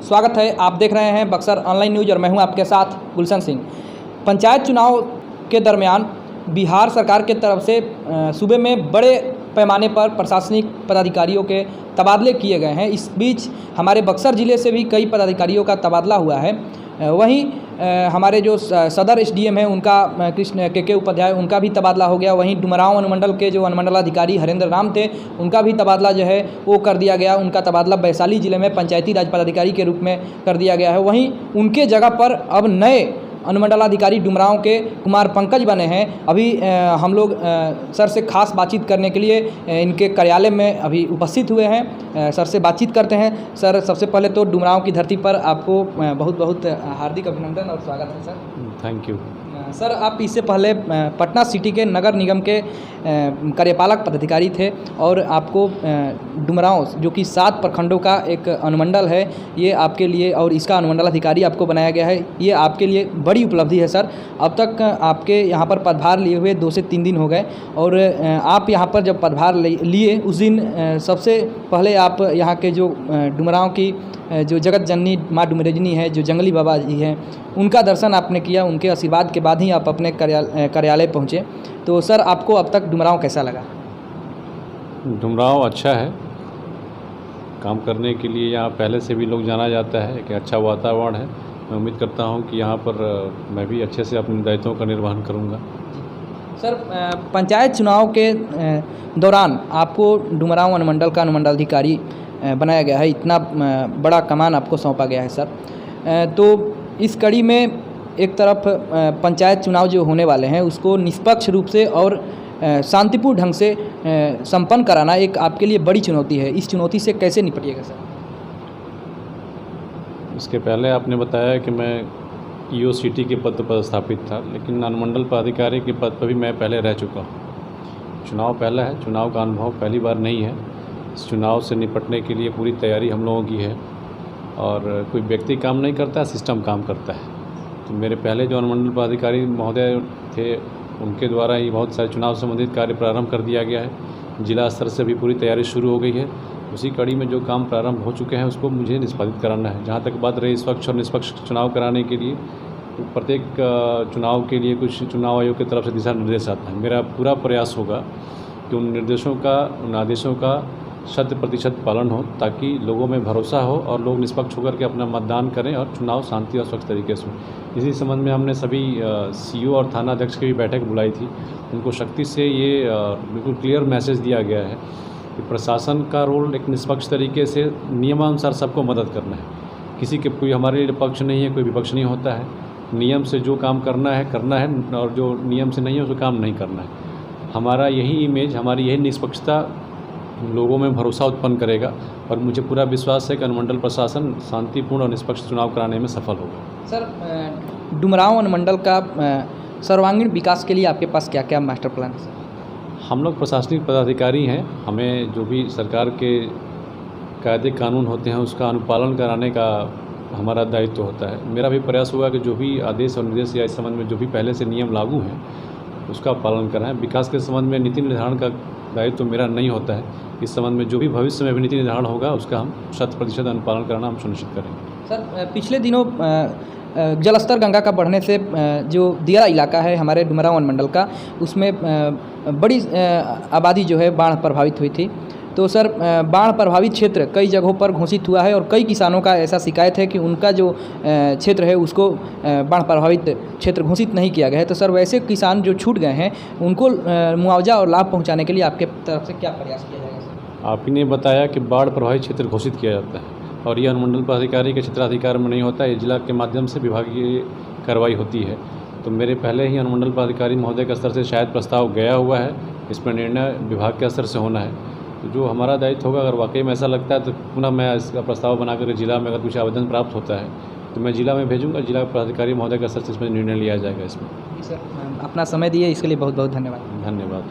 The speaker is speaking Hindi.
स्वागत है। आप देख रहे हैं बक्सर ऑनलाइन न्यूज़ और मैं हूं आपके साथ गुलशन सिंह। पंचायत चुनाव के दरमियान बिहार सरकार के तरफ से सूबे में बड़े पैमाने पर प्रशासनिक पदाधिकारियों के तबादले किए गए हैं। इस बीच हमारे बक्सर ज़िले से भी कई पदाधिकारियों का तबादला हुआ है। वहीं हमारे जो सदर एसडीएम हैं उनका कृष्ण के उपाध्याय, उनका भी तबादला हो गया। वहीं डुमरांव अनुमंडल के जो अनुमंडलाधिकारी हरेंद्र राम थे, उनका भी तबादला जो है वो कर दिया गया। उनका तबादला वैशाली ज़िले में पंचायती राज पदाधिकारी के रूप में कर दिया गया है। वहीं उनके जगह पर अब नए अनुमंडलाधिकारी डुमरांव के कुमार पंकज बने हैं। अभी हम लोग सर से खास बातचीत करने के लिए इनके कार्यालय में अभी उपस्थित हुए हैं। सर से बातचीत करते हैं। सर, सबसे पहले तो डुमरांव की धरती पर आपको बहुत बहुत हार्दिक अभिनंदन और स्वागत है सर। थैंक यू सर, आप इससे पहले पटना सिटी के नगर निगम के कार्यपालक पदाधिकारी थे और आपको डुमरांव जो कि 7 प्रखंडों का एक अनुमंडल है, ये आपके लिए, और इसका अनुमंडलाधिकारी आपको बनाया गया है। ये आपके लिए बड़ी उपलब्धि है सर। अब तक आपके यहाँ पर पदभार लिए हुए 2 से 3 दिन हो गए और आप यहाँ पर जब पदभार लिए उस दिन सबसे पहले आप यहाँ के जो डुमरांव की जो जगत जननी माँ डुमरेजनी है, जो जंगली बाबा जी हैं, उनका दर्शन आपने किया। उनके आशीर्वाद के बाद ही आप अपने कार्यालय पहुँचे। तो सर, आपको अब तक डुमरांव कैसा लगा? डुमरांव अच्छा है काम करने के लिए। यहाँ पहले से भी लोग जाना जाता है कि अच्छा वातावरण है। मैं उम्मीद करता हूँ कि यहाँ पर मैं भी अच्छे से अपने दायित्वों का निर्वहन करूँगा। सर, पंचायत चुनाव के दौरान आपको डुमरांव अनुमंडल का अनुमंडलाधिकारी बनाया गया है। इतना बड़ा कमान आपको सौंपा गया है सर। तो इस कड़ी में एक तरफ पंचायत चुनाव जो होने वाले हैं उसको निष्पक्ष रूप से और शांतिपूर्ण ढंग से संपन्न कराना एक आपके लिए बड़ी चुनौती है। इस चुनौती से कैसे निपटिएगा सर? इसके पहले आपने बताया कि मैं ईओ सिटी के पद पर स्थापित था, लेकिन अनुमंडल पदाधिकारी के पद पर भी मैं पहले रह चुका हूँ। चुनाव पहला है, चुनाव का अनुभव पहली बार नहीं है। इस चुनाव से निपटने के लिए पूरी तैयारी हम लोगों की है और कोई व्यक्ति काम नहीं करता, सिस्टम काम करता है। तो मेरे पहले जो अनुमंडल पदाधिकारी महोदय थे, उनके द्वारा ही बहुत सारे चुनाव संबंधित कार्य प्रारंभ कर दिया गया है। जिला स्तर से भी पूरी तैयारी शुरू हो गई है। उसी कड़ी में जो काम प्रारंभ हो चुके हैं उसको मुझे निष्पादित कराना है। जहाँ तक बात रही स्वच्छ और निष्पक्ष चुनाव कराने के लिए, तो प्रत्येक चुनाव के लिए कुछ चुनाव आयोग की तरफ से दिशा निर्देश आता है। मेरा पूरा प्रयास होगा कि उन निर्देशों का, उन आदेशों का 100% पालन हो, ताकि लोगों में भरोसा हो और लोग निष्पक्ष होकर के अपना मतदान करें और चुनाव शांति और स्वच्छ तरीके से हो। इसी संबंध में हमने सभी सीईओ और थाना अध्यक्ष की भी बैठक बुलाई थी। उनको शक्ति से ये बिल्कुल क्लियर मैसेज दिया गया है कि प्रशासन का रोल एक निष्पक्ष तरीके से नियमानुसार सबको मदद करना है। किसी के कोई हमारे लिए पक्ष नहीं है, कोई विपक्ष नहीं होता है। नियम से जो काम करना है और जो नियम से नहीं है उसको काम नहीं करना है। हमारा यही इमेज, हमारी यही निष्पक्षता लोगों में भरोसा उत्पन्न करेगा और मुझे पूरा विश्वास है कि अनुमंडल प्रशासन शांतिपूर्ण और निष्पक्ष चुनाव कराने में सफल होगा। सर, डुमरांव अनुमंडल का सर्वांगीण विकास के लिए आपके पास क्या क्या मास्टर प्लान है? हम लोग प्रशासनिक पदाधिकारी हैं। हमें जो भी सरकार के कायदे कानून होते हैं उसका अनुपालन कराने का हमारा दायित्व होता है। मेरा भी प्रयास होगा कि जो भी आदेश और निर्देश या इस संबंध में जो भी पहले से नियम लागू हैं उसका पालन कराएं। विकास के संबंध में नीति निर्धारण का दायित्व तो मेरा नहीं होता है। इस संबंध में जो भी भविष्य में भी नीति निर्धारण होगा उसका हम 100% अनुपालन कराना हम सुनिश्चित करेंगे। सर, पिछले दिनों जलस्तर गंगा का बढ़ने से जो दियारा इलाका है हमारे डुमरांव अनुमंडल का, उसमें बड़ी आबादी जो है बाढ़ प्रभावित हुई थी। तो सर, बाढ़ प्रभावित क्षेत्र कई जगहों पर घोषित हुआ है और कई किसानों का ऐसा शिकायत है कि उनका जो क्षेत्र है उसको बाढ़ प्रभावित क्षेत्र घोषित नहीं किया गया है। तो सर, वैसे किसान जो छूट गए हैं उनको मुआवजा और लाभ पहुंचाने के लिए आपके तरफ से क्या प्रयास किया जाएगा सर? आप ही ने बताया कि बाढ़ प्रभावित क्षेत्र घोषित किया जाता है और ये अनुमंडल पदाधिकारी के क्षेत्राधिकार में नहीं होता है। ये जिला के माध्यम से विभागीय कार्रवाई होती है। तो मेरे पहले ही अनुमंडल पदाधिकारी महोदय के स्तर से शायद प्रस्ताव गया हुआ है। इस पर निर्णय विभाग के स्तर से होना है। तो जो हमारा दायित्व होगा, अगर वाकई में ऐसा लगता है तो पुनः मैं इसका प्रस्ताव बनाकर जिला में अगर कुछ आवेदन प्राप्त होता है तो मैं जिला में भेजूंगा। जिला पदाधिकारी महोदय का स्तर से इसमें निर्णय लिया जाएगा। इसमें सर, अपना समय दिए इसके लिए बहुत बहुत धन्यवाद। धन्यवाद।